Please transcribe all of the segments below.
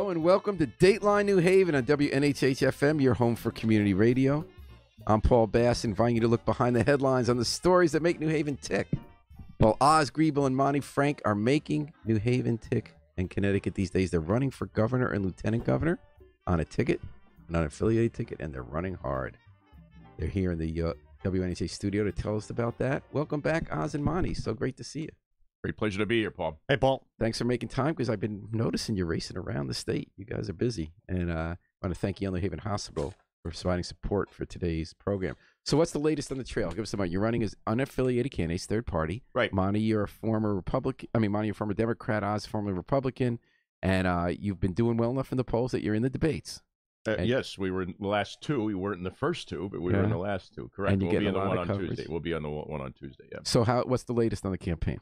Hello and welcome to Dateline New Haven on WNHH-FM, your home for community radio. I'm Paul Bass, inviting you to look behind the headlines on the stories that make New Haven tick. While Oz, Griebel, and Monty Frank are making New Haven tick in Connecticut these days, they're running for governor and lieutenant governor on a ticket, an unaffiliated ticket, and they're running hard. They're here in the WNHH studio to tell us about that. Welcome back, Oz and Monty. So great to see you. Great pleasure to be here, Paul. Hey, Paul. Thanks for making time, because I've been noticing you racing around the state. You guys are busy. And I want to thank New Haven Hospital for providing support for today's program. So what's the latest on the trail? Give us a moment. You're running as unaffiliated candidates, third party. Right. Monty, you're a former Republican. Monty, you're a former Democrat. Oz, formerly Republican. And you've been doing well enough in the polls that you're in the debates. Yes, we were in the last two. We weren't in the first two, but we were in the last two. Correct. And we'll be on the one on Tuesday. We'll be on the one on Tuesday. Yeah. So what's the latest on the campaign?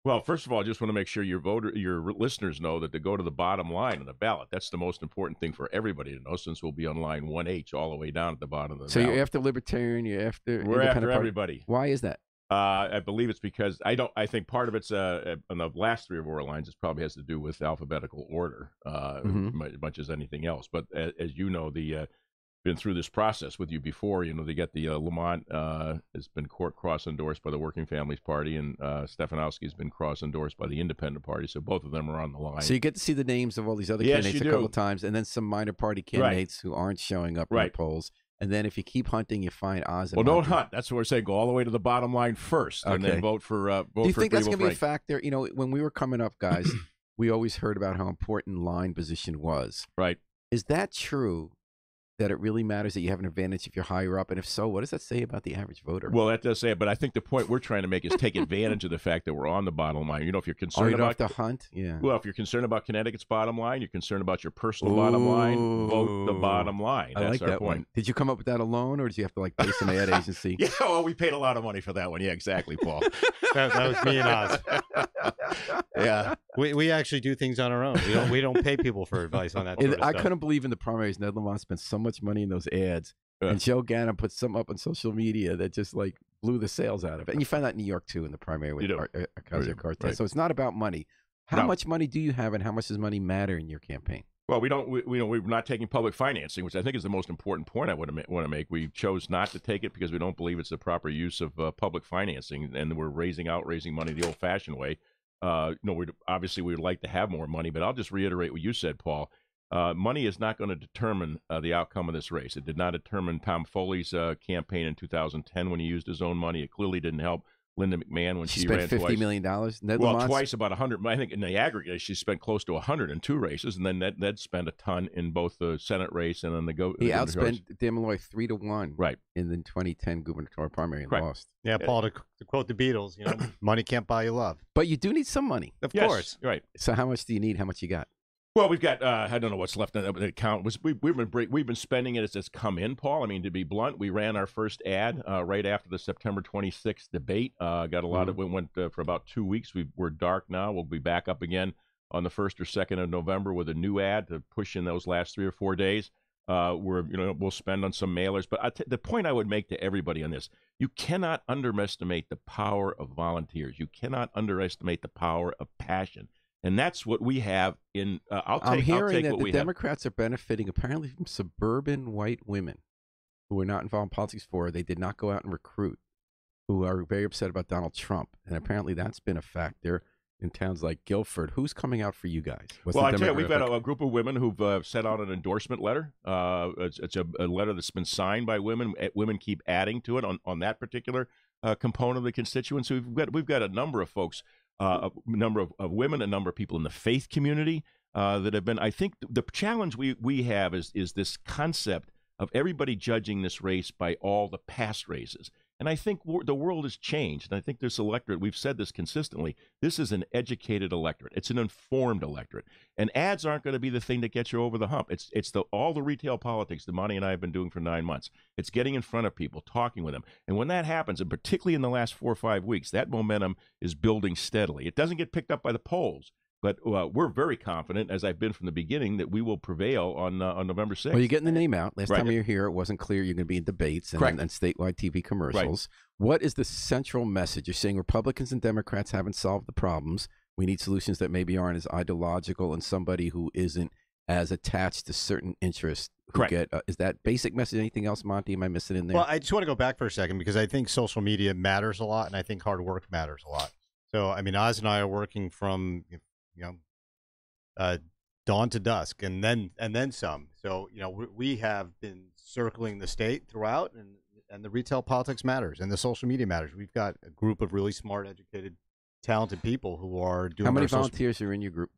Well, first of all, I just want to make sure your listeners know that to go to the bottom line on the ballot, that's the most important thing for everybody to know, since we'll be on line 1H all the way down at the bottom of the ballot. So you're after Libertarian, you're after We're after everybody. Why is that? I believe it's because I think part of it's on the last three of our lines. It probably has to do with alphabetical order, as much as anything else. But as you know, been through this process with you before. You know, they get the Lamont has been cross-endorsed by the Working Families Party, and Stefanowski has been cross-endorsed by the Independent Party. So both of them are on the line. So you get to see the names of all these other candidates a couple of times, and then some minor party candidates who aren't showing up in the polls. And then if you keep hunting, you find Oz and Well, Monty. don't hunt. That's what we're saying. Go all the way to the bottom line first, and then vote for Do you think that's going to be a Frank. factor? You know, when we were coming up, guys, we always heard about how important line position was. Right. Is that true, that it really matters that you have an advantage if you're higher up? And if so, what does that say about the average voter? Well, that does say it, but I think the point we're trying to make is take advantage of the fact that we're on the bottom line. You know, if you're concerned about the hunt, Well, if you're concerned about Connecticut's bottom line, you're concerned about your personal bottom line, vote the bottom line. I That's like our that point. one. Did you come up with that alone, or did you have to pay some ad agency? Yeah, well, we paid a lot of money for that one. Yeah, exactly, Paul. That was me and Oz. Yeah. We actually do things on our own. We don't pay people for advice on that sort of I stuff. couldn't believe in the primaries Ned Lamont spent so much money in those ads, and Joe Gannon put some up on social media that just blew the sales out of it. And you find that in New York too, in the primary with Ocasio-Cortez. Right. So it's not about money. How much money do you have, and how much does money matter in your campaign? Well, we're not taking public financing, which I think is the most important point I want to make. We chose not to take it because we don't believe it's the proper use of public financing, and we're raising money the old-fashioned way. Obviously we would like to have more money, but I'll just reiterate what you said, Paul. Money is not going to determine the outcome of this race. It did not determine Tom Foley's campaign in 2010 when he used his own money. It clearly didn't help Linda McMahon when she ran spent $50 twice. million. Twice about 100. I think in the aggregate, she spent close to 100 in two races, and then Ned spent a ton in both the Senate race and then He outspent Dan Malloy 3-1 right in the 2010 gubernatorial primary and lost. Yeah, Paul, to quote the Beatles, money can't buy you love. But you do need some money. Of course. Right. So how much do you need? How much you got? Well, we've got, I don't know what's left in the account. We've been spending it as it's come in, Paul. I mean, to be blunt, we ran our first ad right after the September 26th debate. Got a lot of it, went for about 2 weeks. We're dark now. We'll be back up again on the 1st or 2nd of November with a new ad to push in those last 3 or 4 days. We'll spend on some mailers. But the point I would make to everybody on this, you cannot underestimate the power of volunteers. You cannot underestimate the power of passion. And that's what we have in. I'm hearing that the Democrats are benefiting apparently from suburban white women who are not involved in politics they did not go out and recruit, who are very upset about Donald Trump. And apparently that's been a factor in towns like Guilford. Who's coming out for you guys? Well, I tell you, we've got a group of women who've sent out an endorsement letter. It's a letter that's been signed by women. Women keep adding to it on that particular component of the constituency. We've got a number of folks. A number of women, a number of people in the faith community that have been. I think the challenge we have is this concept of everybody judging this race by all the past races. And I think the world has changed. And I think this electorate, we've said this consistently, this is an educated electorate. It's an informed electorate. And ads aren't going to be the thing that gets you over the hump. It's all the retail politics that Monty and I have been doing for 9 months. It's getting in front of people, talking with them. And when that happens, and particularly in the last 4 or 5 weeks, that momentum is building steadily. It doesn't get picked up by the polls. But we're very confident, as I've been from the beginning, that we will prevail on November 6th. Well, you're getting the name out. Last time you were here, it wasn't clear you're going to be in debates and statewide TV commercials. Right. What is the central message? You're saying Republicans and Democrats haven't solved the problems. We need solutions that maybe aren't as ideological, and somebody who isn't as attached to certain interests who Correct. get. Is that basic message? Anything else, Monty? Am I missing in there? Well, I just want to go back for a second because I think social media matters a lot, and I think hard work matters a lot. So, I mean, Oz and I are working from dawn to dusk, and then some. So, we have been circling the state throughout, and the retail politics matters, and the social media matters. We've got a group of really smart, educated, talented people who are doing. How many volunteers are in your group?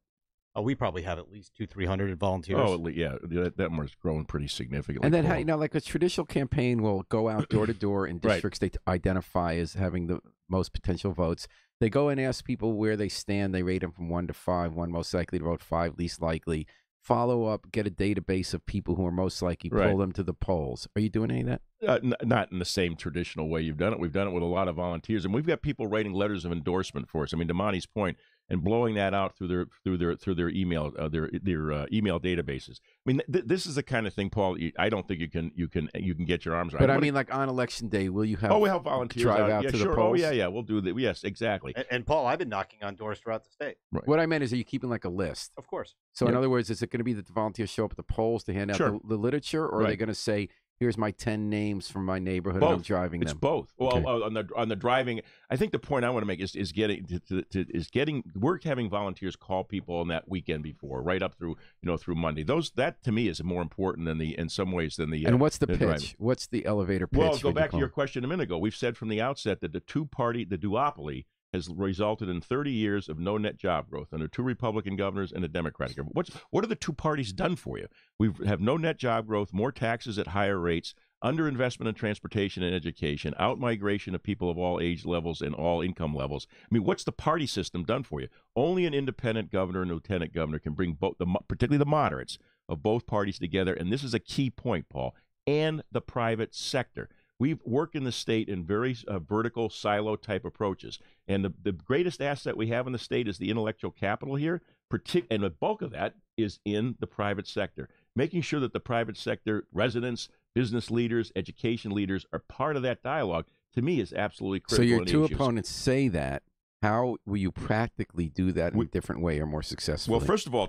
We probably have at least 200-300 volunteers. Oh, yeah, that one's growing pretty significantly. And then, like a traditional campaign will go out door to door in districts they identify as having the most potential votes. They go and ask people where they stand. They rate them from 1 to 5. 1 most likely to vote, 5 least likely. Follow up, get a database of people who are most likely, pull them to the polls. Are you doing any of that? Not in the same traditional way you've done it. We've done it with a lot of volunteers, and we've got people writing letters of endorsement for us. I mean, to Monty's point, and blowing that out through their email email databases. I mean, this is the kind of thing, Paul. I don't think you can get your arms around. But I mean, like on election day, will you have? Oh, we have volunteers drive out to the polls. Oh, yeah, we'll do that. Yes, exactly. And Paul, I've been knocking on doors throughout the state. Right. What I meant is, are you keeping like a list? Of course. So in other words, is it going to be that the volunteers show up at the polls to hand out the literature, or are they going to say, here's my 10 names from my neighborhood, and I'm driving them? It's both. Okay. Well, on the driving, I think the point I want to make is getting we're having volunteers call people on that weekend before, right up through through Monday. That to me is more important than in some ways than the. And what's the pitch? Driving. What's the elevator pitch? Well, go back to your question a minute ago. We've said from the outset that the duopoly has resulted in 30 years of no net job growth under 2 Republican governors and a Democratic government. What have the two parties done for you? We have no net job growth, more taxes at higher rates, underinvestment in transportation and education, out-migration of people of all age levels and all income levels. I mean, what's the party system done for you? Only an independent governor and lieutenant governor can bring both, particularly the moderates, of both parties together. And this is a key point, Paul, and the private sector. We've worked in the state in very vertical silo type approaches. And the greatest asset we have in the state is the intellectual capital here. And the bulk of that is in the private sector. Making sure that the private sector residents, business leaders, education leaders are part of that dialogue, to me, is absolutely critical. So your two opponents say that. How will you practically do that in a different way or more successfully? Well, first of all,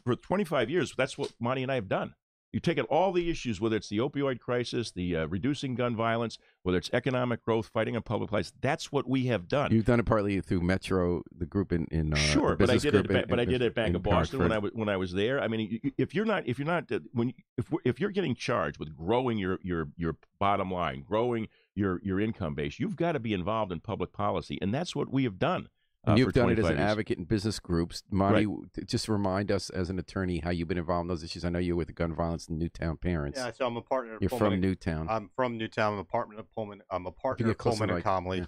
for 25 years, that's what Monty and I have done. You take at all the issues, whether it's the opioid crisis, the reducing gun violence, whether it's economic growth, fighting on public life. That's what we have done. You've done it partly through Metro, the group in sure, but I did it at Bank of Boston when I was there. I mean, if you're getting charged with growing your bottom line, growing your income base, you've got to be involved in public policy, and that's what we have done. And you've done it as an years. advocate in business groups. Monty, just remind us as an attorney how you've been involved in those issues. I know you're with the gun violence and Newtown parents. Yeah, so I'm a partner. You're from Newtown. I'm from Newtown. I'm a partner of Pullman. I'm a partner of Pullman and Comley.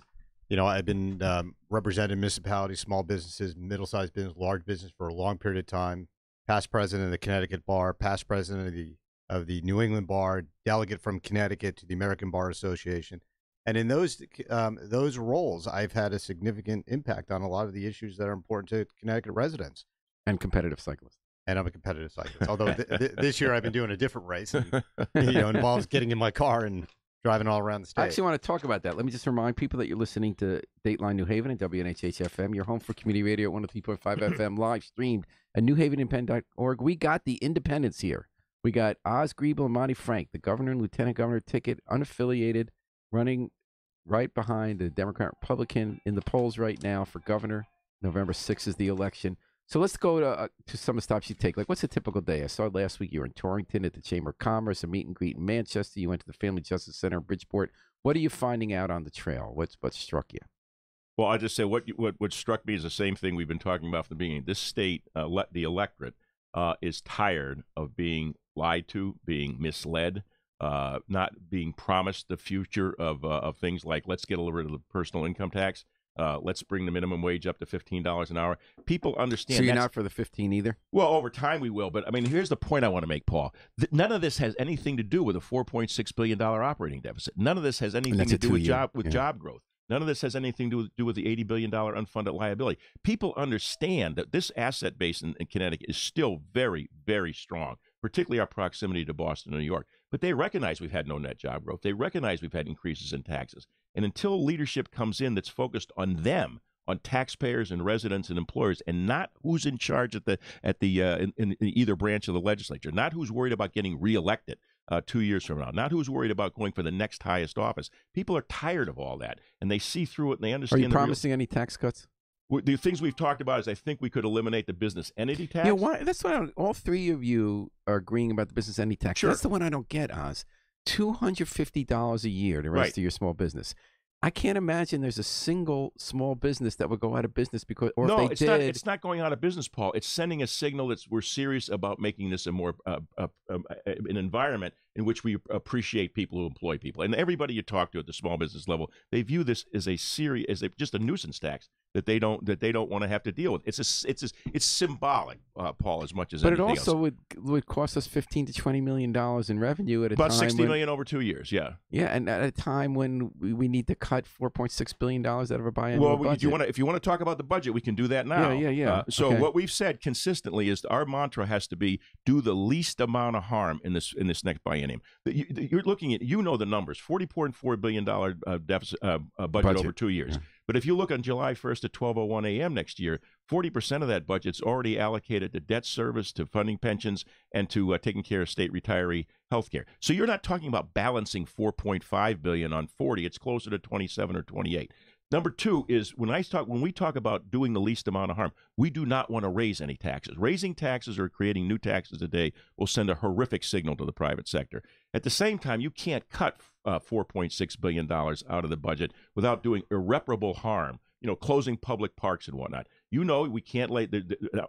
Yeah. I've been representing municipalities, small businesses, middle-sized business, large business for a long period of time. Past president of the Connecticut Bar, past president of the New England Bar, delegate from Connecticut to the American Bar Association. And in those roles, I've had a significant impact on a lot of the issues that are important to Connecticut residents. And competitive cyclist. And I'm a competitive cyclist. Although this year I've been doing a different race. And, involves getting in my car and driving all around the state. I actually want to talk about that. Let me just remind people that you're listening to Dateline New Haven and WNHH-FM, your home for community radio at 103.5 FM, live streamed at newhavenindependent.org. We got the independents here. We got Oz Griebel and Monty Frank, the governor and lieutenant governor ticket, unaffiliated, running right behind the Democrat Republican in the polls right now for governor. November 6th is the election. So let's go to some of the stops you take. Like, what's a typical day? I saw last week you were in Torrington at the Chamber of Commerce, a meet and greet in Manchester. You went to the Family Justice Center in Bridgeport. What are you finding out on the trail? What struck you? Well, I just say what struck me is the same thing we've been talking about from the beginning. This state, the electorate, is tired of being lied to, being misled, not being promised the future of things like let's get rid of the personal income tax. Let's bring the minimum wage up to $15 an hour. People understand. So you're not for the 15 either? Well, over time we will. But, I mean, here's the point I want to make, Paul. None of this has anything to do with a $4.6 billion operating deficit. None of this has anything to do with job growth. None of this has anything to do with the $80 billion unfunded liability. People understand that this asset base in Connecticut is still very, very strong, particularly our proximity to Boston and New York. But they recognize we've had no net job growth. They recognize we've had increases in taxes. And until leadership comes in that's focused on them, on taxpayers and residents and employers, and not who's in charge in either branch of the legislature, not who's worried about getting reelected 2 years from now, not who's worried about going for the next highest office. People are tired of all that, and they see through it, and they understand. Are you promising any tax cuts? The things we've talked about is I think we could eliminate the business entity tax. Yeah, why? That's what all three of you are agreeing about the business entity tax. Sure. That's the one I don't get, Oz. $250 a year to register your small business. I can't imagine there's a single small business that would go out of business because, or no, if they did, it's not going out of business, Paul. It's sending a signal that we're serious about making this a more an environment in which we appreciate people who employ people. And everybody you talk to at the small business level, they view this as just a nuisance tax that they don't want to have to deal with. It's symbolic, Paul, as much as but it anything also else. would cost us $15 to $20 million in revenue at a About time $60 million over 2 years. Yeah. Yeah, and at a time when we need to cut $4.6 billion out of a biannual budget. If you want to talk about the budget, we can do that now. Yeah. So okay. what we've said consistently is our mantra has to be do the least amount of harm in this next biennium. You're looking at the numbers, $40.4 billion deficit budget over 2 years. Yeah. But if you look on July 1st at 12:01 a.m. next year, 40% of that budget's already allocated to debt service, to funding pensions, and to taking care of state retiree health care. So you're not talking about balancing $4.5 billion on 40. It's closer to 27 or 28. Number two is when we talk about doing the least amount of harm, we do not want to raise any taxes. Raising taxes or creating new taxes a day will send a horrific signal to the private sector. At the same time, you can't cut $4.6 billion out of the budget without doing irreparable harm, closing public parks and whatnot. We can't lay,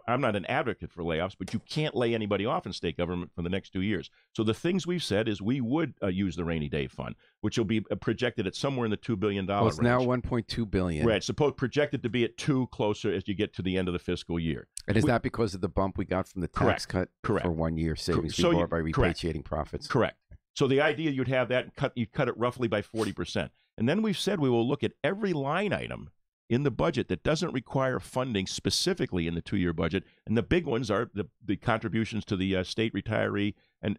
I'm not an advocate for layoffs, but you can't lay anybody off in state government for the next 2 years. So the things we've said is we would use the rainy day fund, which will be projected at somewhere in the $2 billion range. It's now $1.2 billion. Right, projected to be at 2 closer as you get to the end of the fiscal year. And is that because of the bump we got from the tax cut for 1 year savings by repatriating profits? Correct. So the idea you'd have that, you'd cut it roughly by 40%. And then we've said we will look at every line item in the budget that doesn't require funding specifically in the 2 year budget. And the big ones are the contributions to the state retiree and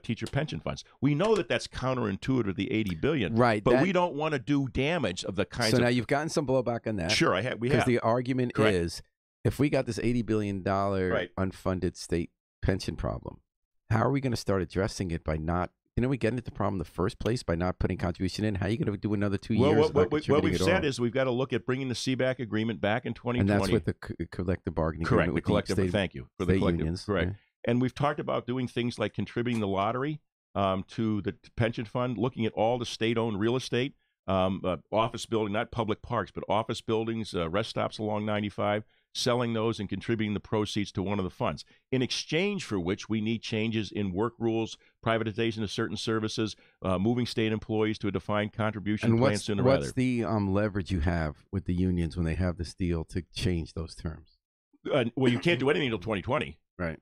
teacher pension funds. We know that that's counterintuitive to the $80 billion. Right. But we don't want to do damage of the kinds of... So now you've gotten some blowback on that. Sure, we have. Because the argument Correct. is, if we got this $80 billion unfunded state pension problem, how are we going to start addressing it by not... we get into the problem in the first place by not putting contribution in. How are you going to do another 2 years? What we've said is we've got to look at bringing the CBAC agreement back in 2020. And that's with the collective bargaining agreement. Correct. The collective. Thank you for the collective unions. Correct. Yeah. And we've talked about doing things like contributing the lottery to the pension fund, looking at all the state-owned real estate, office building, not public parks, but office buildings, rest stops along 95. Selling those and contributing the proceeds to one of the funds, in exchange for which we need changes in work rules, privatization of certain services, moving state employees to a defined contribution plan sooner rather. What's the leverage you have with the unions when they have this deal to change those terms? Well, you can't do anything until 2020. Right.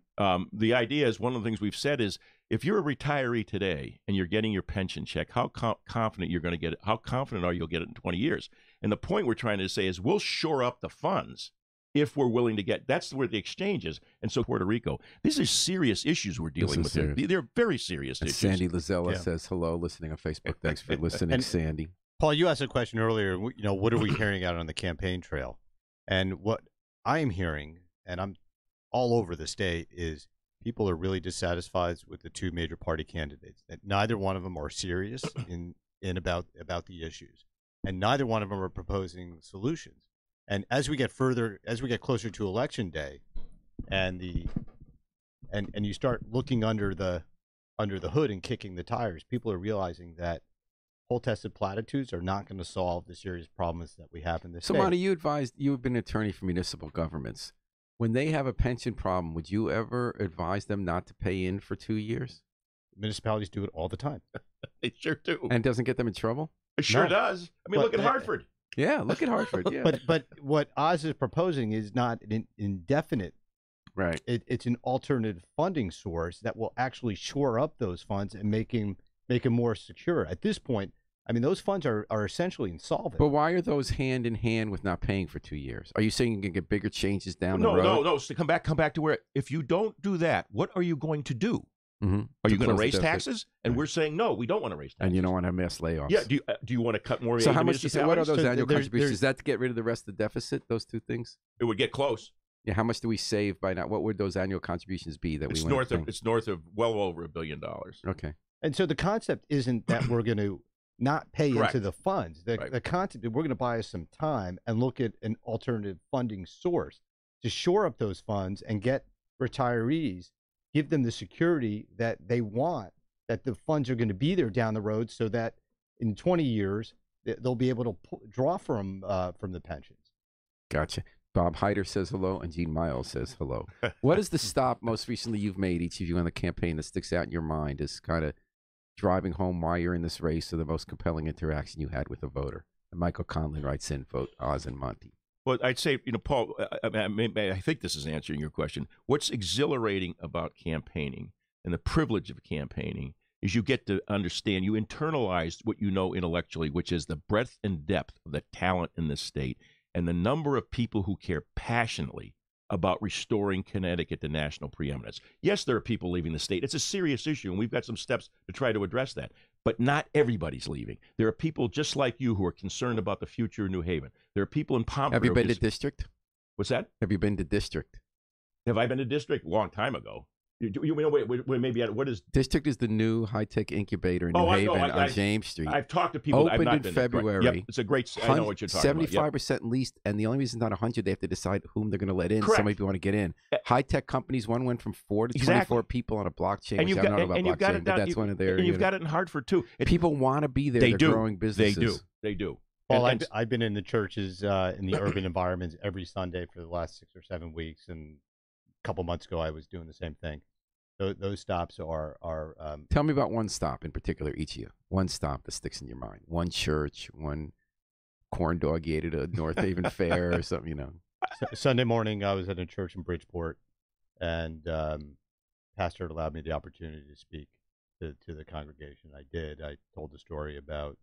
The idea is, one of the things we've said is, if you're a retiree today and you're getting your pension check, how confident you're going to get it? How confident are you you'll get it in 20 years? And the point we're trying to say is we'll shore up the funds if we're willing to get, that's where the exchange is. And so Puerto Rico, these are serious issues we're dealing with here. They're very serious issues. Sandy Lazella says, hello, listening on Facebook. Thanks for listening, Sandy. Paul, you asked a question earlier, what are we hearing out on the campaign trail? And what I am hearing, and I'm all over the state, is people are really dissatisfied with the two major party candidates. That neither one of them are serious in about the issues. And neither one of them are proposing solutions. And as we get closer to election day, and you start looking under the hood and kicking the tires, people are realizing that poll-tested platitudes are not going to solve the serious problems that we have in this state. So, Monty, you've been an attorney for municipal governments. When they have a pension problem, would you ever advise them not to pay in for 2 years? Municipalities do it all the time. They sure do. And doesn't get them in trouble? It sure does. I mean, look at Hartford. Yeah, look at Hartford. Yeah. But what Oz is proposing is not an indefinite. Right. It's an alternative funding source that will actually shore up those funds and make them more secure. At this point, I mean, those funds are essentially insolvent. But why are those hand in hand with not paying for 2 years? Are you saying you can get bigger changes down the road? No. So come back to where, if you don't do that, what are you going to do? Are you going to raise taxes? And we're saying, no, we don't want to raise taxes. And you don't want to have mass layoffs. Yeah. Do you want to cut more? So how much? What are those So annual there's- contributions? Is that to get rid of the rest of the deficit? Those two things. It would get close. Yeah. How much do we save by now? What would those annual contributions be that It's we north of. It's north of well over $1 billion. Okay. And so the concept isn't that we're going to not pay Correct. into the funds. The concept is we're going to buy us some time and look at an alternative funding source to shore up those funds and get retirees, give them the security that they want, that the funds are going to be there down the road so that in 20 years they'll be able to draw from the pensions. Gotcha. Bob Hyder says hello, and Gene Miles says hello. What is the stop most recently you've made, each of you, on the campaign that sticks out in your mind as kind of driving home why you're in this race, or the most compelling interaction you had with a voter? And Michael Conlon writes in, vote Oz and Monty. Well, I'd say, Paul, I think this is answering your question. What's exhilarating about campaigning and the privilege of campaigning is you get to understand, you internalize what you know intellectually, which is the breadth and depth of the talent in this state and the number of people who care passionately about restoring Connecticut to national preeminence. Yes, there are people leaving the state. It's a serious issue, and we've got some steps to try to address that. But not everybody's leaving. There are people just like you who are concerned about the future of New Haven. There are people in Pomfret. Have you been to district? What's that? Have you been to district? Have I been to district? A long time ago. Wait, maybe what is District is the new high-tech incubator in New Haven on James Street. I've talked to people. Opened I've not in been February. Yep, it's a great. I know what you're talking about. 75% leased, and the only reason it's not 100, they have to decide whom they're going to let in. Correct. Some people want to get in. High-tech companies, one went from 4 to 24 Exactly. people on a blockchain. And which you've I got, don't know about and you've got blockchain, it but down. that's one of their. And you've got it in Hartford too. People want to be there. They They're do. growing businesses. They do. Well, I've been in the churches in the urban environments every Sunday for the last 6 or 7 weeks, and a couple months ago I was doing the same thing. Those stops are. Tell me about one stop in particular, each of you. One stop that sticks in your mind. One church, one corn dog you ate at a North Haven fair or something, you know. Sunday morning, I was at a church in Bridgeport, and pastor allowed me the opportunity to speak to the congregation. I did. I told the story about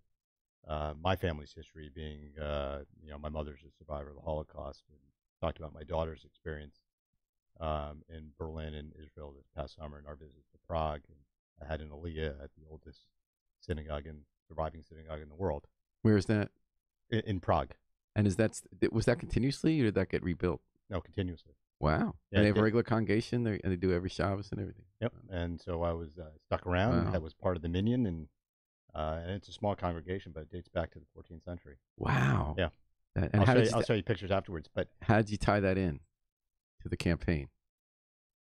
my family's history being, my mother's a survivor of the Holocaust, and talked about my daughter's experience in Berlin and Israel this past summer, and our visit to Prague. And I had an aliyah at the oldest surviving synagogue in the world. Where is that? In Prague. And was that continuously, or did that get rebuilt? No, continuously. Wow. Yeah, and they have a regular congregation, and they do every Shabbos and everything. Yep. And so I was stuck around. Wow. I was part of the minyan, and it's a small congregation, but it dates back to the 14th century. Wow. Yeah. And I'll show you pictures afterwards. But how did you tie that in to the campaign?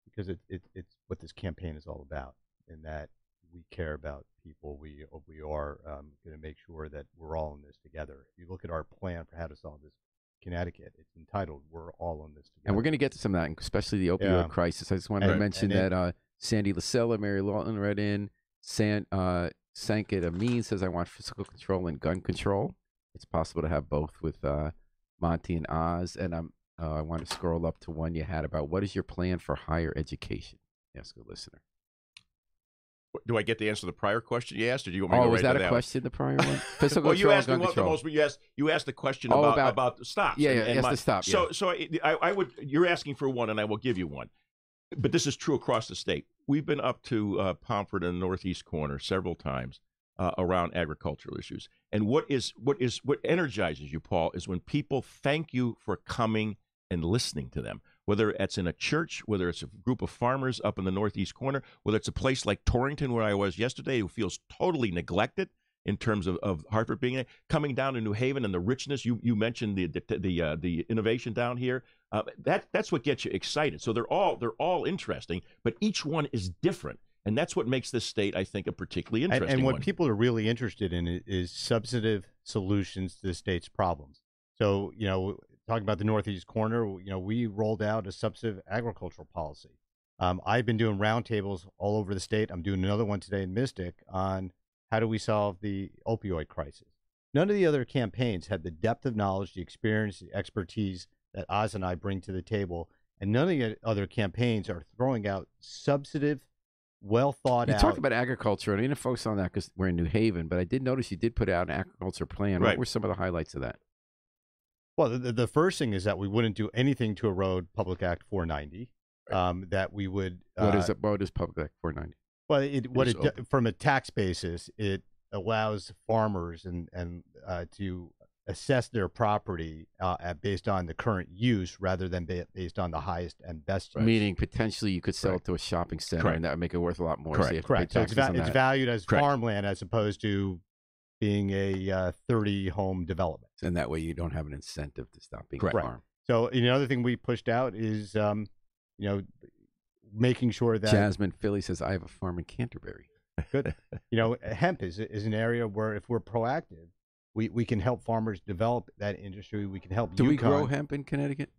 Because it's what this campaign is all about, in that we care about people. We are going to make sure that we're all in this together. If you look at our plan for how to solve this Connecticut, it's entitled "We're All in This Together." And we're going to get to some of that, especially the opioid crisis. I just wanted to mention that Sandy Lasella, Mary Lawton read in. Sanket Amin says, I want physical control and gun control. It's possible to have both with Monty and Oz. And I want to scroll up to one you had about what is your plan for higher education? Ask a listener. Do I get to answer the prior question you asked, or do you want me to go was right that to a question, the prior one? Physical well, control, you asked gun me what the control. most, but you asked the question Oh, about the stops. Yeah, the stop. So I would. You're asking for one, and I will give you one. But this is true across the state. We've been up to Pomfret in the northeast corner several times around agricultural issues. And what energizes you, Paul, is when people thank you for coming and listening to them. Whether it's in a church, whether it's a group of farmers up in the northeast corner, whether it's a place like Torrington, where I was yesterday, who feels totally neglected in terms of Hartford being there, coming down to New Haven and the richness. You mentioned the innovation down here. That's what gets you excited. So they're all interesting, but each one is different. And that's what makes this state, I think, a particularly interesting and what one. people are really interested in is substantive solutions to the state's problems. So, talking about the northeast corner, we rolled out a substantive agricultural policy. I've been doing roundtables all over the state. I'm doing another one today in Mystic on how do we solve the opioid crisis. None of the other campaigns have the depth of knowledge, the experience, the expertise that Oz and I bring to the table. And none of the other campaigns are throwing out substantive, well thought out. You talked about agriculture, and I didn't focus on that because we're in New Haven, but I did notice you did put out an agriculture plan. Right. What were some of the highlights of that? Well, the first thing is that we wouldn't do anything to erode Public Act 490. That we would. What is Public Act 490? Well, from a tax basis, it allows farmers and to assess their property based on the current use rather than based on the highest and best use. Meaning potentially you could sell Correct. it to a shopping center Correct. and that would make it worth a lot more. Correct. So you have to Correct. pay So it's, taxes on it's that. valued as Correct. farmland as opposed to being a 30-home development. And that way you don't have an incentive to stop being Correct. a farm. So another thing we pushed out is, making sure that Jasmine Philly says, I have a farm in Canterbury. good. Hemp is an area where if we're proactive, we can help farmers develop that industry. We can help. Do we Yukon. grow hemp in Connecticut?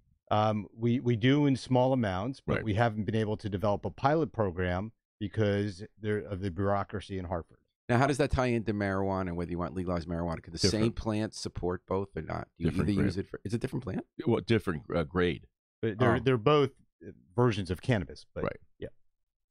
We do in small amounts, but Right. we haven't been able to develop a pilot program because of the bureaucracy in Hartford. Now, how does that tie into marijuana and whether you want legalized marijuana? Can the same Different. plant support both or not? Do you Different either use plant. it for, it's a different plant? Well, different grade. But Oh. they're both versions of cannabis. But Right. Yeah.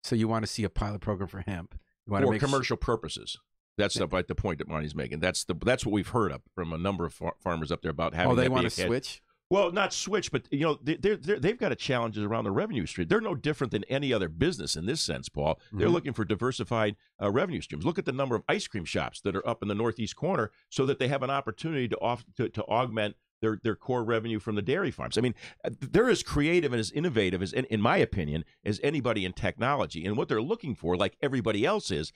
So you want to see a pilot program for hemp. You want to For make commercial purposes. That's the point that Monty's making. That's what we've heard up from a number of farmers up there about having. Oh, they that want be to a switch? Well, not switch, but they've got challenges around the revenue stream. They're no different than any other business in this sense, Paul. They're Mhm. looking for diversified revenue streams. Look at the number of ice cream shops that are up in the northeast corner, so that they have an opportunity to augment their core revenue from the dairy farms. I mean, they're as creative and as innovative as, in my opinion, as anybody in technology. And what they're looking for, like everybody else is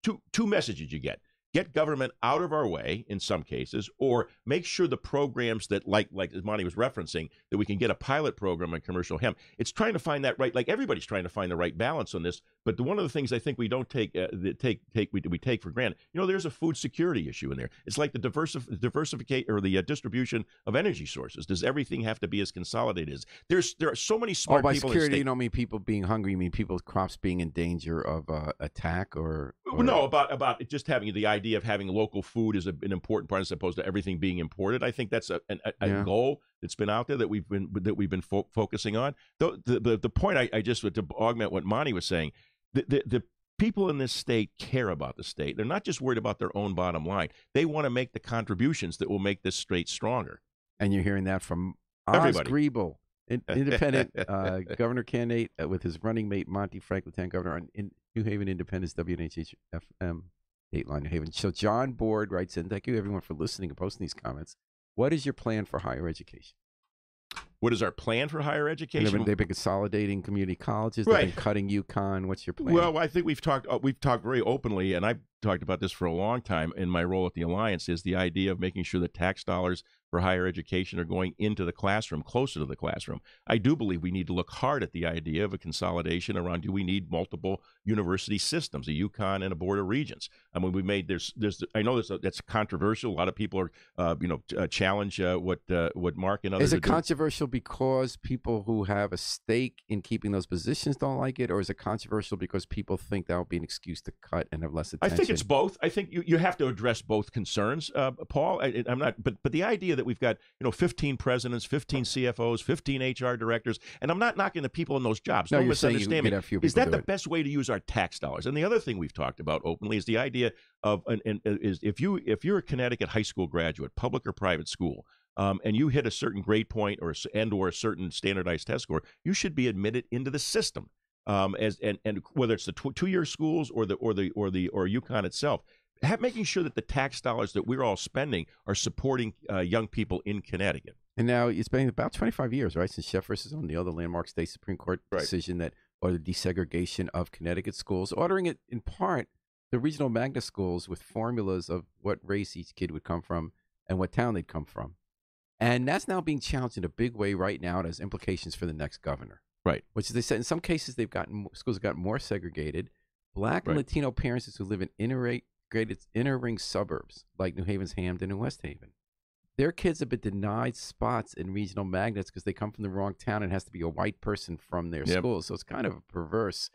two messages you get. Get government out of our way in some cases, or make sure the programs that, like as Monty was referencing, that we can get a pilot program on commercial hemp. It's trying to find that right, like everybody's trying to find the right balance on this. But one of the things I think we don't take for granted, there's a food security issue in there. It's like the diversification or the distribution of energy sources. Does everything have to be as consolidated as? There are so many smart by people. security, in the state. you don't mean people being hungry. You mean people's crops being in danger of attack or? No, about just having the idea of having local food is an important part as opposed to everything being imported. I think that's a goal that's been out there that we've been focusing on. The point I just to augment what Monty was saying, the people in this state care about the state. They're not just worried about their own bottom line. They want to make the contributions that will make this state stronger. And you're hearing that from Oz Everybody. Griebel, independent governor candidate with his running mate Monty Frank, lieutenant governor on New Haven Independence, WNHH FM, Dateline New Haven. So John Board writes in, thank you everyone for listening and posting these comments. What is your plan for higher education? What is our plan for higher education? They've been consolidating community colleges. They've Right. been cutting UConn. What's your plan? Well, I think we've talked very openly, and I've talked about this for a long time in my role at the Alliance, is the idea of making sure that tax dollars for higher education are going into the classroom, closer to the classroom. I do believe we need to look hard at the idea of a consolidation around, do we need multiple university systems, a UConn and a board of regents? I mean, we made I know that's controversial. A lot of people are challenge what Mark and others is are it doing. controversial because people who have a stake in keeping those positions don't like it, or is it controversial because people think that would be an excuse to cut and have less I attention? think it's both. I think you have to address both concerns, Paul. I'm not, but the idea that we've got 15 presidents, 15 CFOs, 15 HR directors, and I'm not knocking the people in those jobs. No, Don't you're saying you misunderstand could me. have few Is people that do the it. best way to use our tax dollars? And the other thing we've talked about openly is the idea of is if you're a Connecticut high school graduate, public or private school, and you hit a certain grade point or a certain standardized test score, you should be admitted into the system. And whether it's the 2-year schools or UConn itself, making sure that the tax dollars that we're all spending are supporting young people in Connecticut. And now it's been about 25 years, right, since Sheff versus O'Neill, the landmark state Supreme Court Right. decision that ordered desegregation of Connecticut schools, ordering it in part the regional magnet schools with formulas of what race each kid would come from and what town they'd come from. And that's now being challenged in a big way right now. It has implications for the next governor. Right. Which they said in some cases schools have gotten more segregated. Black and Right. Latino parents who live in inner ring suburbs like New Haven's Hamden and West Haven, their kids have been denied spots in regional magnets because they come from the wrong town and it has to be a white person from their Yep. school. So it's kind of a perverse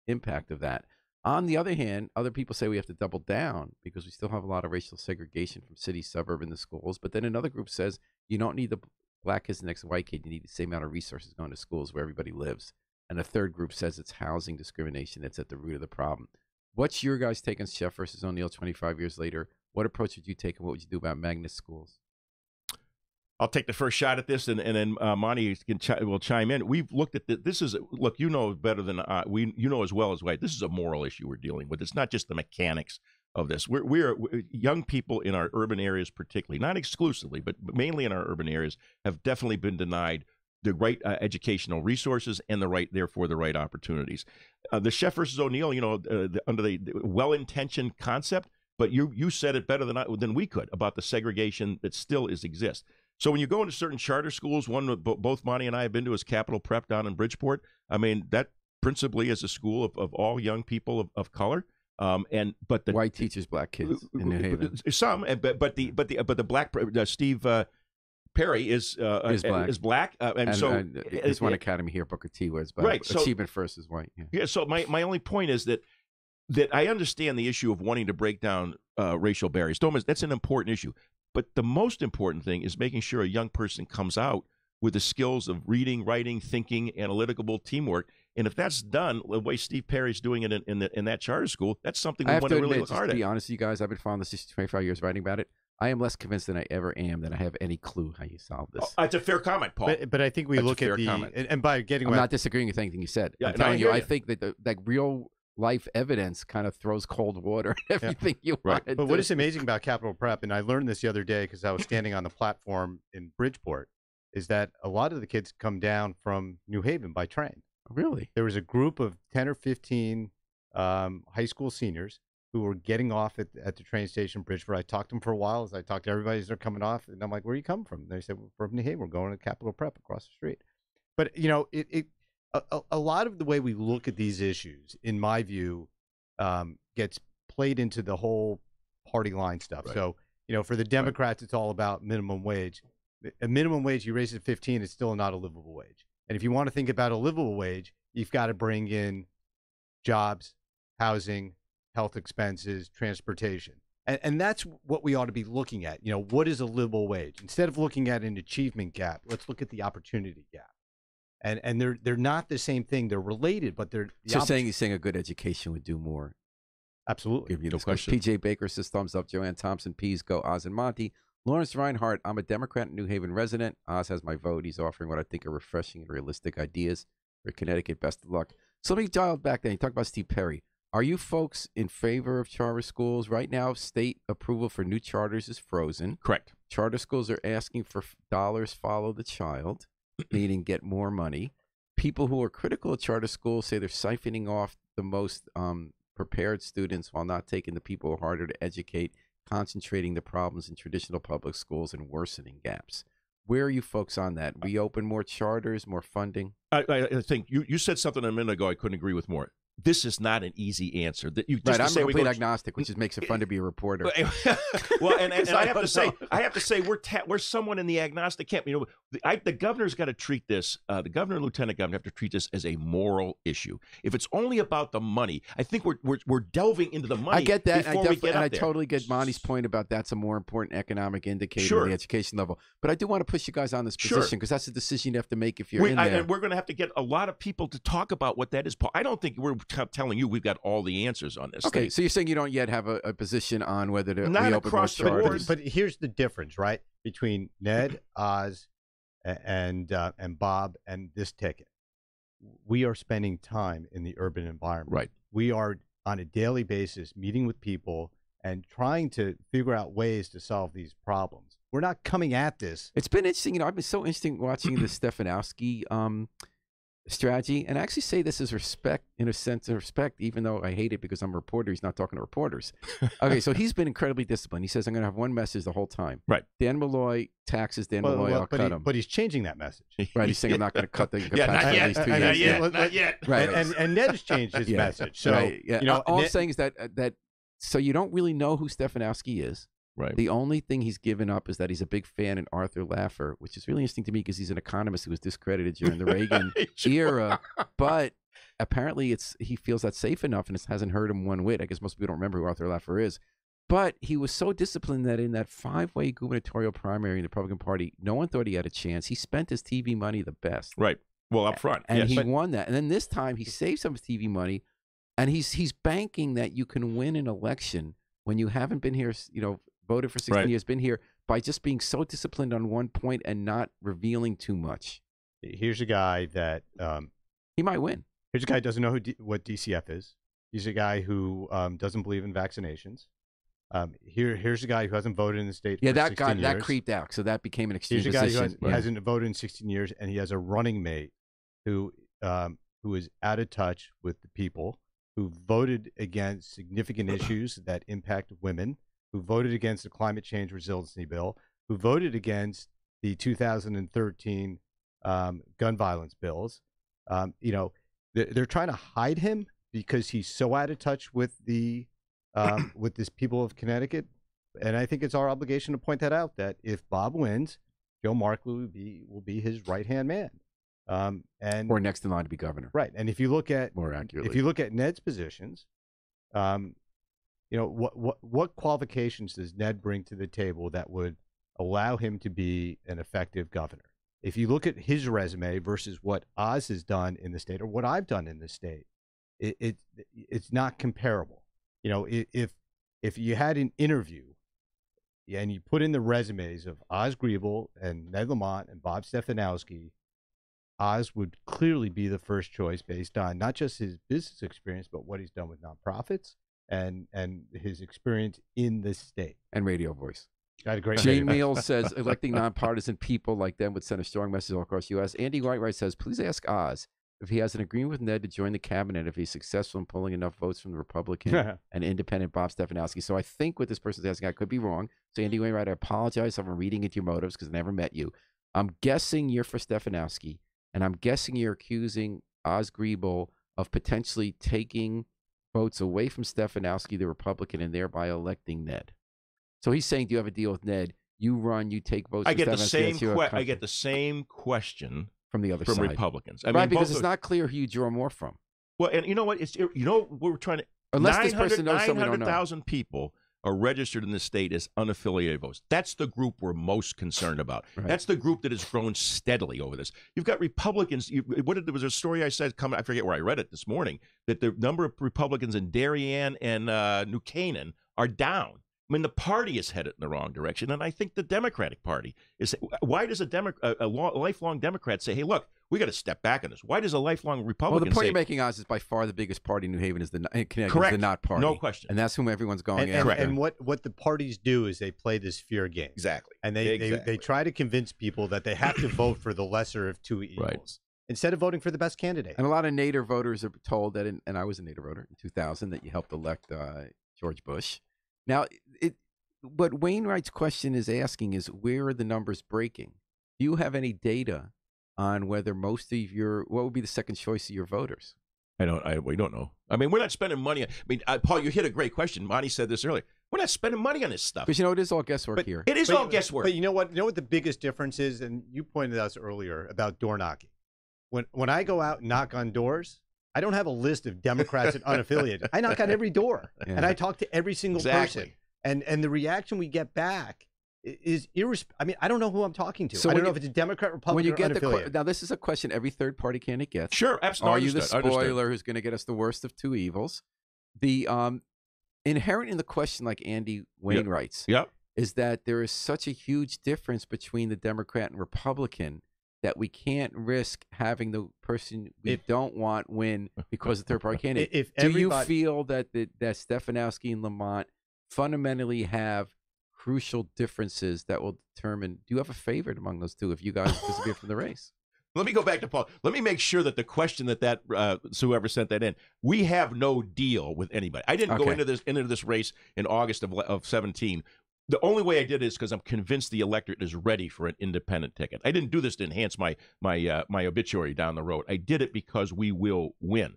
impact of that. On the other hand, other people say we have to double down because we still have a lot of racial segregation from city, suburb in the schools. But then another group says you don't need the black kids next to white kid. You need the same amount of resources going to schools where everybody lives. And a third group says it's housing discrimination that's at the root of the problem. What's your guys' take on Sheff versus O'Neill 25 years later? What approach would you take and what would you do about magnet schools? I'll take the first shot at this, and then Monty will chime in. We've looked at this. Look, you know better than you know as well as I. This is a moral issue we're dealing with. It's not just the mechanics of this. We're young people in our urban areas, particularly, not exclusively, but mainly in our urban areas, have definitely been denied the right educational resources and therefore the right opportunities. The Chef versus O'Neill, under the well-intentioned concept, but you said it better than we could about the segregation that still exists. So when you go into certain charter schools, one that both Monty and I have been to is Capital Prep down in Bridgeport. I mean, that principally is a school of all young people of color. But the white teachers, black kids in New Haven. Some, but the black Steve Perry is black, and so there's one academy here, Booker T, where it's black. Right. So, Achievement First is white. Yeah. So my only point is that I understand the issue of wanting to break down racial barriers. That's an important issue. But the most important thing is making sure a young person comes out with the skills of reading, writing, thinking, analytical teamwork. And if that's done the way Steve Perry's doing it in that charter school, that's something we want to really look hard at. To be honest with you guys, I've been following this 25 years writing about it. I am less convinced than I ever am that I have any clue how you solve this. It's a fair comment, Paul. But I think we look at and by getting I'm not disagreeing with anything you said. Yeah, I'm telling you, I think that that real life evidence kind of throws cold water at everything you want to do. But what is amazing about Capital Prep, and I learned this the other day because I was standing on the platform in Bridgeport, is that a lot of the kids come down from New Haven by train. Really? There was a group of 10 or 15 high school seniors who were getting off at the train station in Bridgeport. I talked to them for a while as I talked to everybody as they're coming off. And I'm like, where are you coming from? And they said, we're from New Haven. We're going to Capital Prep across the street. But, a lot of the way we look at these issues, in my view, gets played into the whole party line stuff. Right. So, for the Democrats, it's all about minimum wage. A minimum wage, you raise it to 15, it's still not a livable wage. And if you want to think about a livable wage, you've got to bring in jobs, housing, health expenses, transportation. And that's what we ought to be looking at. What is a livable wage? Instead of looking at an achievement gap, let's look at the opportunity gap. And they're not the same thing. They're related, but they're you're saying a good education would do more. Absolutely. No question. PJ Baker says thumbs up. Joanne Thompson, Peas go. Oz and Monty. Lawrence Reinhardt, I'm a Democrat and New Haven resident. Oz has my vote. He's offering what I think are refreshing and realistic ideas for Connecticut. Best of luck. So let me dial back then. You talk about Steve Perry. Are you folks in favor of charter schools? Right now, state approval for new charters is frozen. Correct. Charter schools are asking for dollars follow the child, meaning get more money. People who are critical of charter schools say they're siphoning off the most prepared students while not taking the people who are harder to educate, concentrating the problems in traditional public schools and worsening gaps. Where are you folks on that? Reopen more charters, more funding? I think you said something a minute ago I couldn't agree with more. This is not an easy answer. That you just I'm say a complete agnostic, which just makes it fun to be a reporter. Well, and I have to say, we're someone in the agnostic camp. The governor's got to treat this. The governor and lieutenant governor have to treat this as a moral issue. If it's only about the money, I think we're delving into the money. I get that, I totally get Monty's point about that's a more important economic indicator at the education level. But I do want to push you guys on this position because that's a decision you have to make if you're in there. And we're going to have to get a lot of people to talk about what that is. Paul, I don't think we're telling you we've got all the answers on this. Okay, so you're saying you don't yet have a position on whether to not reopen across the more board. But here's the difference, right, between Ned, Oz, and Bob and this ticket. We are spending time in the urban environment. Right. We are on a daily basis meeting with people and trying to figure out ways to solve these problems. We're not coming at this. It's been interesting. I've been so interesting watching the Stefanowski strategy, and I actually say this as respect, in a sense of respect, even though I hate it because I'm a reporter. He's not talking to reporters. Okay, so he's been incredibly disciplined. He says, I'm going to have one message the whole time. Right. Dan Malloy taxes Dan Malloy, I'll cut him. But he's changing that message. Right, he's saying I'm not going to cut the not yet. Not yet. Right. And Ned's changed his message. So, all I'm saying is that so you don't really know who Stefanowski is. Right. The only thing he's given up is that he's a big fan in Arthur Laffer, which is really interesting to me because he's an economist who was discredited during the Reagan era. But apparently he feels that's safe enough, and it hasn't hurt him one whit. I guess most people don't remember who Arthur Laffer is. But he was so disciplined that in that 5-way gubernatorial primary in the Republican Party, no one thought he had a chance. He spent his TV money the best. Right. Well, up front. And he won that. And then this time he saved some of his TV money, and he's banking that you can win an election when you haven't been here, voted for 16 years, been here, by just being so disciplined on one point and not revealing too much. Here's a guy that he might win. Here's a guy who doesn't know what DCF is. He's a guy who doesn't believe in vaccinations. Here's a guy who hasn't voted in the state. Yeah, for that 16 guy years. that creeped out. So that became an extreme Here's a guy position. who hasn't voted in 16 years, and he has a running mate who is out of touch with the people, who voted against significant issues that impact women, who voted against the climate change resiliency bill, who voted against the 2013 gun violence bills. They're trying to hide him because he's so out of touch with the with this people of Connecticut. And I think it's our obligation to point that out, that if Bob wins, Joe Markley will be his right-hand man. Or next in line to be governor. Right. And if you look at more accurately, if you look at Ned's positions, what qualifications does Ned bring to the table that would allow him to be an effective governor? If you look at his resume versus what Oz has done in the state or what I've done in the state, it's not comparable. If you had an interview and you put in the resumes of Oz Griebel and Ned Lamont and Bob Stefanowski, Oz would clearly be the first choice based on not just his business experience, but what he's done with nonprofits and his experience in this state. And radio voice. Got a great Jane Meals says electing nonpartisan people like them would send a strong message all across the U.S. Andy Whitewright says, please ask Oz if he has an agreement with Ned to join the cabinet if he's successful in pulling enough votes from the Republican and independent Bob Stefanowski. So I think what this person's asking, I could be wrong. So Andy Whitewright, I apologize if I'm reading into your motives because I never met you. I'm guessing you're for Stefanowski, and I'm guessing you're accusing Oz Griebel of potentially taking votes away from Stefanowski, the Republican, and thereby electing Ned. So he's saying, do you have a deal with Ned? You run, you take votes. I get the same question from the other side. Republicans. I mean, because it's not clear who you draw more from. Well, and you know what? We're trying to. Unless this person knows something we don't know. 900,000 people are registered in the state as unaffiliated votes. That's the group we're most concerned about. Right. That's the group that has grown steadily over this. You've got Republicans. There was a story I said, I forget where I read it this morning, that the number of Republicans in Darien and New Canaan are down. I mean, the party is headed in the wrong direction, and I think the Democratic Party is. Why does a lifelong Democrat say, "Hey, look, we got to step back on this"? Why does a lifelong Republican? Well, the point you're making, Oz, is by far the biggest party in New Haven is the Connecticut, correct, is the not party, no question, and that's whom everyone's going after. And what the parties do is they play this fear game, exactly, and they try to convince people that they have to vote for the lesser of two evils. Right. Instead of voting for the best candidate. And a lot of Nader voters are told that, and I was a Nader voter in 2000, that you helped elect George Bush. Now, what Wainwright's question is asking is, where are the numbers breaking? Do you have any data on whether most of what would be the second choice of your voters? We don't know. I mean, we're not spending money. I mean, Paul, you hit a great question. Monty said this earlier. We're not spending money on this stuff. Because, it is all guesswork here. It is all guesswork. But you know what? You know what the biggest difference is? And you pointed out earlier about door knocking. When I go out and knock on doors, I don't have a list of Democrats and unaffiliated. I knock on every door, and I talk to every single person. And the reaction we get back is I mean, I don't know who I'm talking to. So I don't know if it's a Democrat, Republican, when you get or unaffiliated. Now, this is a question every third party candidate gets. Sure, absolutely. Are you the spoiler who's going to get us the worst of two evils? The inherent in the question, like Andy Wainwright's, is that there is such a huge difference between the Democrat and Republican that we can't risk having the person we don't want win because of third party candidate. Do you feel that that Stefanowski and Lamont fundamentally have crucial differences that will determine, do you have a favorite among those two if you guys disappear from the race? Let me go back to Paul. Let me make sure that the question that whoever sent that in, we have no deal with anybody. I didn't go into this race in August of 17. The only way I did it is because I'm convinced the electorate is ready for an independent ticket. I didn't do this to enhance my obituary down the road. I did it because we will win.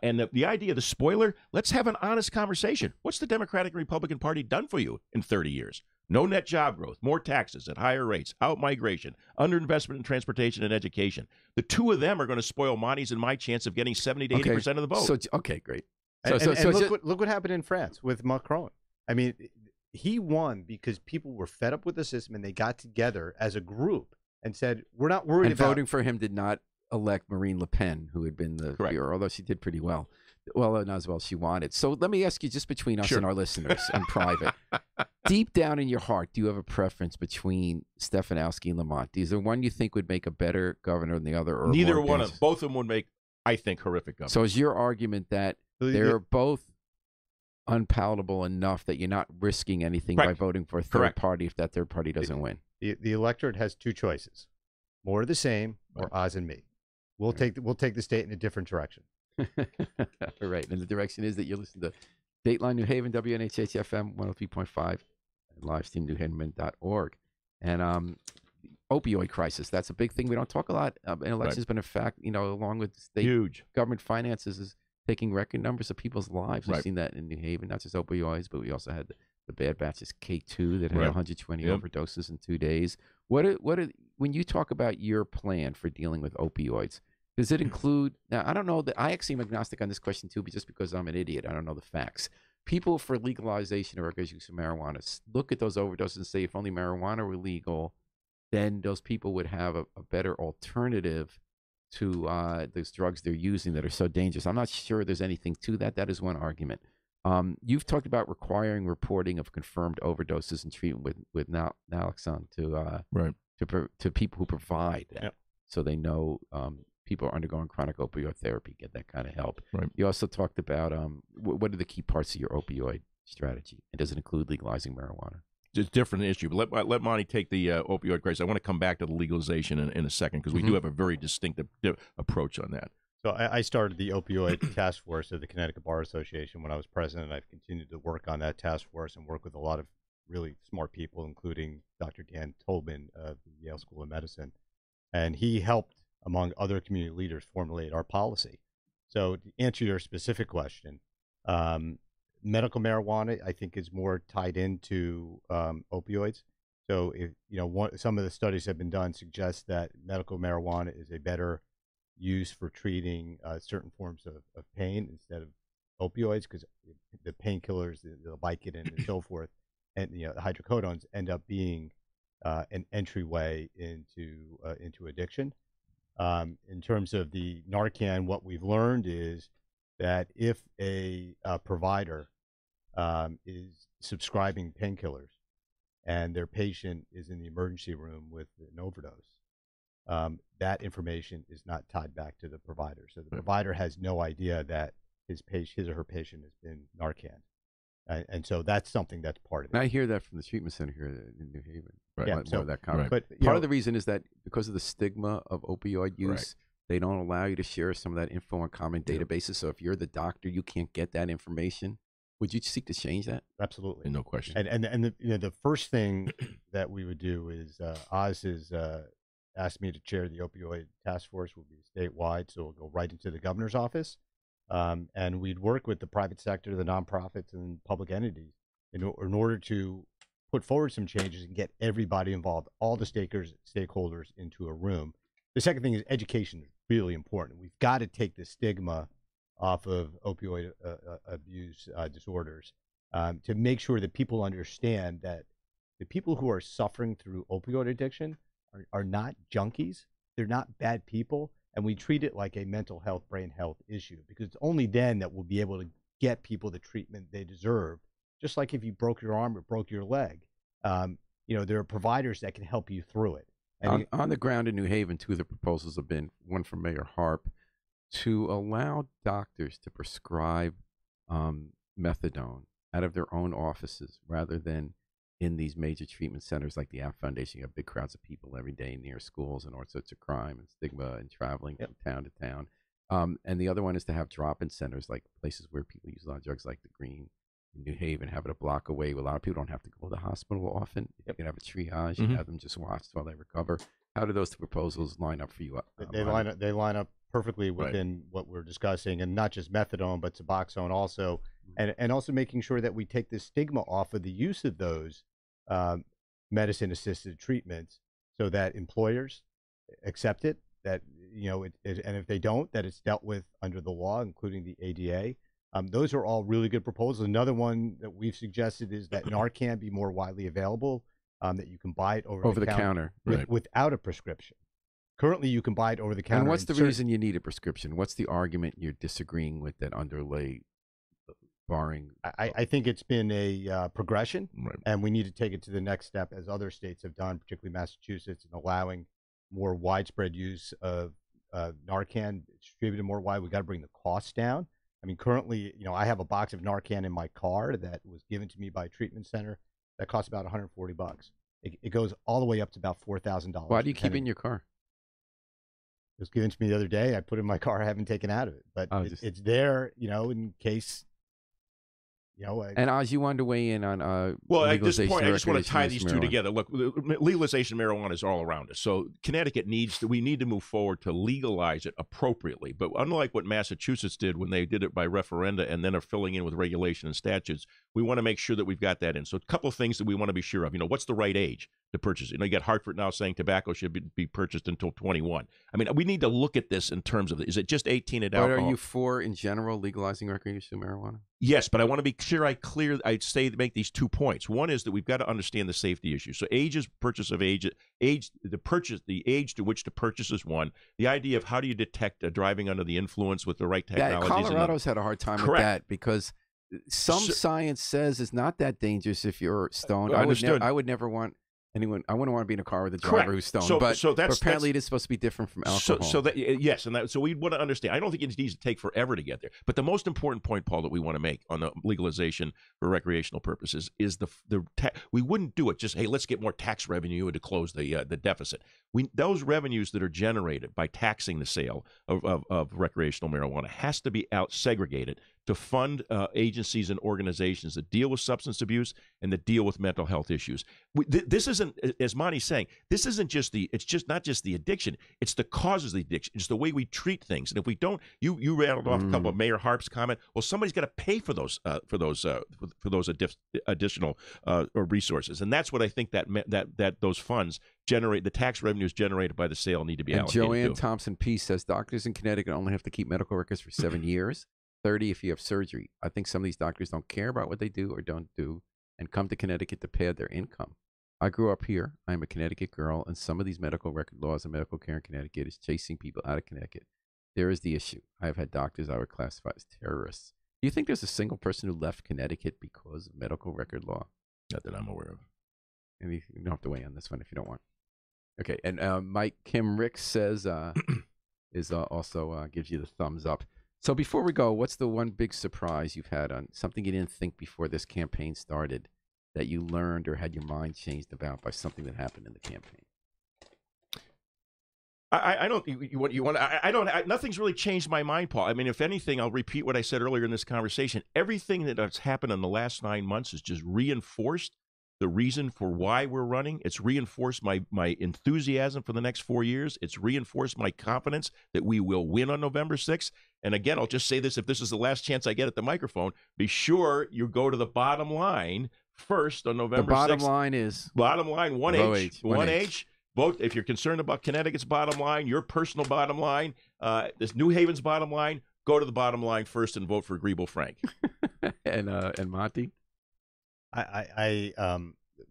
And the idea of the spoiler, let's have an honest conversation. What's the Democratic and Republican Party done for you in 30 years? No net job growth, more taxes at higher rates, out-migration, underinvestment in transportation and education. The two of them are going to spoil Monty's and my chance of getting 70 to 80% of the vote. So, great. Look what happened in France with Macron. I mean, he won because people were fed up with the system and they got together as a group and said, we're not worried about... voting for him did not elect Marine Le Pen, who had been the hero, although she did pretty well. Well, not as well as she wanted. So let me ask you, just between us Sure. and our listeners in private, deep down in your heart, do you have a preference between Stefanowski and Lamont? Is there one you think would make a better governor than the other? Or Neither more one dangerous? of both of them would make, I think, horrific governors. So is your argument that they're both unpalatable enough that you're not risking anything by Correct. voting for a third Correct. party if that third party doesn't win? The electorate has two choices: more of the same, or Oz and me. We'll take the state in a different direction. Right. And the direction is that you listen to Dateline New Haven, WNHH FM 103.5, and livestreamnewhaven.org. And opioid crisis, that's a big thing. We don't talk a lot in elections, but in fact, along with state Huge government finances is taking record numbers of people's lives. We've Right. seen that in New Haven, not just opioids, but we also had the bad batches K2 that had Right. 120 Yep. overdoses in 2 days. When you talk about your plan for dealing with opioids, does it include, now I don't know, that I actually am agnostic on this question too, but just because I'm an idiot, I don't know the facts. People for legalization or recreational use of marijuana look at those overdoses and say if only marijuana were legal, then those people would have a better alternative to those drugs they're using that are so dangerous. I'm not sure there's anything to that. That is one argument. You've talked about requiring reporting of confirmed overdoses and treatment with naloxone to people who provide that, Yep. so they know people are undergoing chronic opioid therapy get that kind of help. Right. You also talked about what are the key parts of your opioid strategy, and does it include legalizing marijuana? It's a different issue, but let Monty take the opioid crisis. I want to come back to the legalization in a second because we do have a very distinct approach on that. So I started the opioid task force of the Connecticut Bar Association when I was president. I've continued to work on that task force and work with a lot of really smart people, including Dr. Dan Tobin of the Yale School of Medicine. And he helped, among other community leaders, formulate our policy. So to answer your specific question, medical marijuana, I think, is more tied into opioids. So if some of the studies have been done suggest that medical marijuana is a better use for treating certain forms of pain instead of opioids, because the painkillers, the Vicodin and so forth, and the hydrocodones end up being an entryway into addiction. In terms of the Narcan, what we've learned is that if a provider is subscribing painkillers and their patient is in the emergency room with an overdose, that information is not tied back to the provider. So the provider has no idea that his or her patient has been Narcan. And so that's something that's part of it. And I hear that from the treatment center here in New Haven. Right. Yeah, More so- of that comment. But Part of the reason is that because of the stigma of opioid use, Right. they don't allow you to share some of that info on common Yeah. databases. So if you're the doctor, you can't get that information. Would you seek to change that? absolutely. No question. And the first thing that we would do is Oz has asked me to chair the opioid task force. Will be statewide, so we'll go right into the governor's office, and we'd work with the private sector, the nonprofits, and public entities in order to put forward some changes and get everybody involved, all the stakeholders into a room. The second thing is education is really important. We've got to take the stigma off of opioid abuse disorders to make sure that people understand that the people who are suffering through opioid addiction are not junkies. They're not bad people. And we treat it like a mental health, brain health issue, because it's only then that we'll be able to get people the treatment they deserve. Just like if you broke your arm or broke your leg, there are providers that can help you through it. And On the ground in New Haven, two of the proposals have been, one from Mayor Harp, to allow doctors to prescribe methadone out of their own offices rather than in these major treatment centers like the App Foundation. You have big crowds of people every day near schools and all sorts of crime and stigma and traveling from town to town. And the other one is to have drop-in centers, like places where people use a lot of drugs, like the Green in New Haven, have it a block away where a lot of people don't have to go to the hospital often. You can have a triage, you have them just watched while they recover. How do those two proposals line up for you? they line up perfectly within what we're discussing, and not just methadone, but Suboxone also, and also making sure that we take the stigma off of the use of those medicine-assisted treatments, so that employers accept it. That and if they don't, that it's dealt with under the law, including the ADA. Those are all really good proposals. Another one that we've suggested is that Narcan be more widely available, that you can buy it over the counter Right. without a prescription. Currently, you can buy it over the counter. And what's the reason you need a prescription? What's the argument you're disagreeing with that underlay barring? I think it's been a progression, Right. and we need to take it to the next step, as other states have done, particularly Massachusetts, and allowing more widespread use of Narcan distributed more wide. We got to bring the costs down. I mean, currently, I have a box of Narcan in my car that was given to me by a treatment center that costs about $140. It goes all the way up to about $4,000. Why do you keep it in your car? It was given to me the other day. I put it in my car. I haven't taken out of it, but it's there, in case. And Oz, you wanted to weigh in on well, at this point, I just want to tie these two marijuana. together. Look, legalization of marijuana is all around us. So Connecticut we need to move forward to legalize it appropriately. But unlike what Massachusetts did when they did it by referenda and then are filling in with regulation and statutes, we want to make sure that we've got that in. So a couple of things that we want to be sure of. What's the right age to purchase it? You got Hartford now saying tobacco should be purchased until 21. I mean, we need to look at this in terms of, is it just 18 at alcohol? But are you for, in general, legalizing recreational marijuana? Yes, but I want to be sure I'd make these 2 points. One is that we've got to understand the safety issue. So the age to which to purchase is one. The idea of how do you detect driving under the influence with the right technologies. Yeah, Colorado's had a hard time with that because some science says it's not that dangerous if you're stoned. I would never want anyone. I wouldn't want to be in a car with a driver who's stoned. But apparently it is supposed to be different from alcohol. So we want to understand. I don't think it needs to take forever to get there. But the most important point, Paul, that we want to make on the legalization for recreational purposes is we wouldn't do it just, hey, let's get more tax revenue to close the deficit. Those revenues that are generated by taxing the sale of recreational marijuana has to be segregated to fund agencies and organizations that deal with substance abuse and that deal with mental health issues. This isn't, as Monty's saying, this isn't just not just the addiction, it's the causes of the addiction. It's the way we treat things. And if we don't, you rattled off a couple of Mayor Harp's comment. Well, somebody's got to pay for those additional resources, and that's what I think that those funds generate. The tax revenues generated by the sale need to be allocated. Joanne Thompson Peace says doctors in Connecticut only have to keep medical records for 7 years. 30 if you have surgery. I think some of these doctors don't care about what they do or don't do and come to Connecticut to pad their income. I grew up here. I am a Connecticut girl, and some of these medical record laws and medical care in Connecticut is chasing people out of Connecticut. There is the issue. I have had doctors I would classify as terrorists. Do you think there's a single person who left Connecticut because of medical record law? Not that I'm aware of. And you don't have to weigh on this one if you don't want. Okay, and Mike Kim Rick says also gives you the thumbs up. So before we go, what's the one big surprise you've had on something you didn't think before this campaign started that you learned or had your mind changed about by something that happened in the campaign? I don't. You want? I don't. Nothing's really changed my mind, Paul. I mean, if anything, I'll repeat what I said earlier in this conversation. Everything that has happened in the last 9 months has just reinforced the reason for why we're running. It's reinforced my enthusiasm for the next 4 years. It's reinforced my confidence that we will win on November 6th. And again, I'll just say this, if this is the last chance I get at the microphone, be sure you go to the bottom line first on November 6th. The bottom line is? Bottom line, 1H. 1H. Vote, if you're concerned about Connecticut's bottom line, your personal bottom line, this New Haven's bottom line, go to the bottom line first and vote for Griebel Frank. And Monty?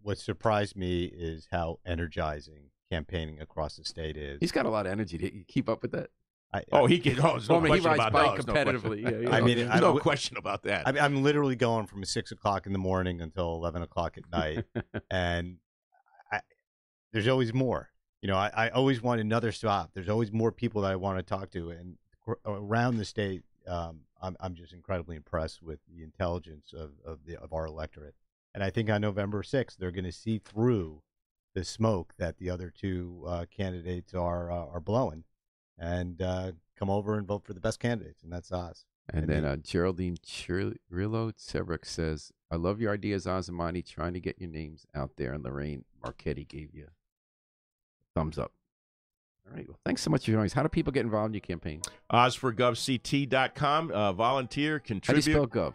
What surprised me is how energizing campaigning across the state is. He's got a lot of energy. Do you keep up with that? He can. There's no question about that. Competitively. There's no question about that. I'm literally going from 6 o'clock in the morning until 11 o'clock at night, and there's always more. I always want another stop. There's always more people that I want to talk to, and around the state, I'm just incredibly impressed with the intelligence of our electorate. And I think on November 6th, they're going to see through the smoke that the other two candidates are blowing, and come over and vote for the best candidates, and that's Oz. And then Geraldine Cirillo Tsebrick says, I love your ideas, Oz and Monty, trying to get your names out there. And Lorraine Marchetti gave you a thumbs up. All right. Well, thanks so much for joining us. How do people get involved in your campaign? OzForGovCT.com. Volunteer, contribute. How do you spell Gov?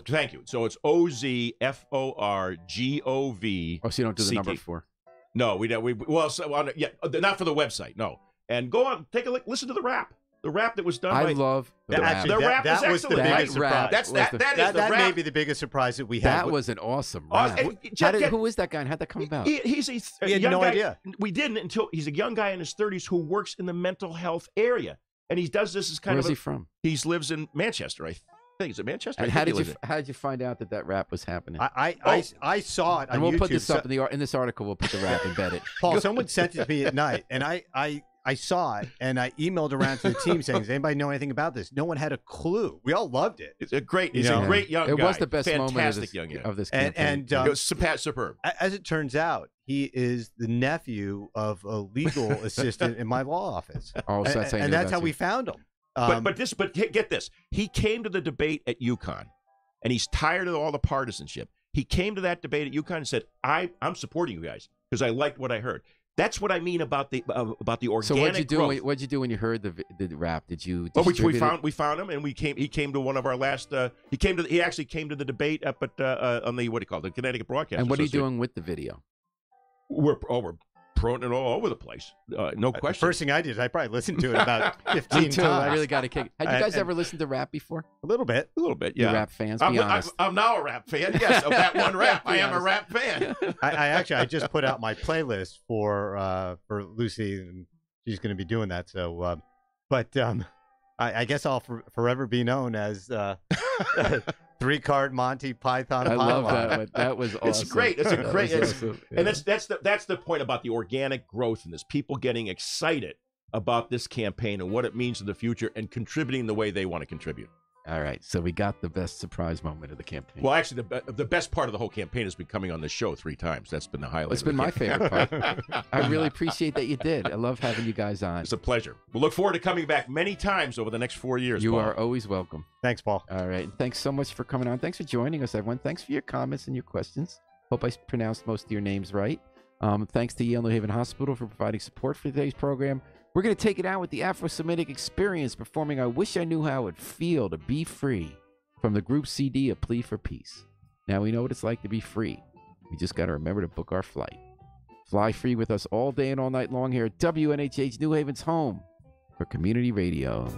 Thank you. So it's OZFORGOV. Oh, so you don't do the number 4? No, we don't. Not for the website. No. And go on, take a look, listen to the rap. The rap that was done I by love the rap. The rap is that was the excellent. biggest surprise. That may be the biggest surprise that we had. That was an awesome rap. Who is that guy and how'd that come about? He's a had young no guy. idea. We didn't until he's a young guy in his 30s who works in the mental health area. And he does this as kind Where's of he from? He lives in Manchester, I think. Is it Manchester? And how did you find out that rap was happening? I saw it on and we'll YouTube. put this up in this article. We'll put the rap embedded. Paul, someone sent it to me at night, and I saw it, and I emailed around to the team saying, "Does anybody know anything about this?" No one had a clue. We all loved it. It's a great young guy. It was the best Fantastic moment of this campaign. And it was superb. As it turns out, he is the nephew of a legal assistant in my law office. Oh, so that's and that's how we found him. But get this. He came to the debate at UConn, and he's tired of all the partisanship. He came to that debate at UConn and said, I'm supporting you guys because I liked what I heard. That's what I mean about the organic So what'd you do? growth. What'd you do when you heard the rap? Did you? Well, we found him, and he came to one of our last. He actually came to the debate up at on the the Connecticut Broadcast. And what are you doing with the video? We're promoting it all over the place. No question. The first thing I did is I probably listened to it about 15 Me too. times. I really got a kick. Had you guys ever listened to rap before? A little bit. Yeah. You rap fans? Be honest. I'm now a rap fan. Yes, of that one rap. I am a rap fan. I just put out my playlist for Lucy, and she's going to be doing that. So, I guess I'll forever be known as 3-card Monty Python. I love that one. That was awesome. It's great. It's a great. Awesome. And that's the point about the organic growth in this. People getting excited about this campaign and what it means in the future and contributing the way they want to contribute. All right, so we got the best surprise moment of the campaign. Well, actually, the best part of the whole campaign has been coming on this show 3 times. That's been the highlight. It's been my favorite part. I really appreciate that you did. I love having you guys on. It's a pleasure. We'll look forward to coming back many times over the next 4 years. You Paul. are always welcome. Thanks, Paul. All right, and thanks so much for coming on. Thanks for joining us, everyone. Thanks for your comments and your questions. Hope I pronounced most of your names right. Thanks to Yale New Haven Hospital for providing support for today's program. We're going to take it out with the Afro-Semitic Experience performing I Wish I Knew How It Would Feel to Be Free from the group CD, A Plea for Peace. Now we know what it's like to be free. We just got to remember to book our flight. Fly free with us all day and all night long here at WNHH New Haven's home for community radio.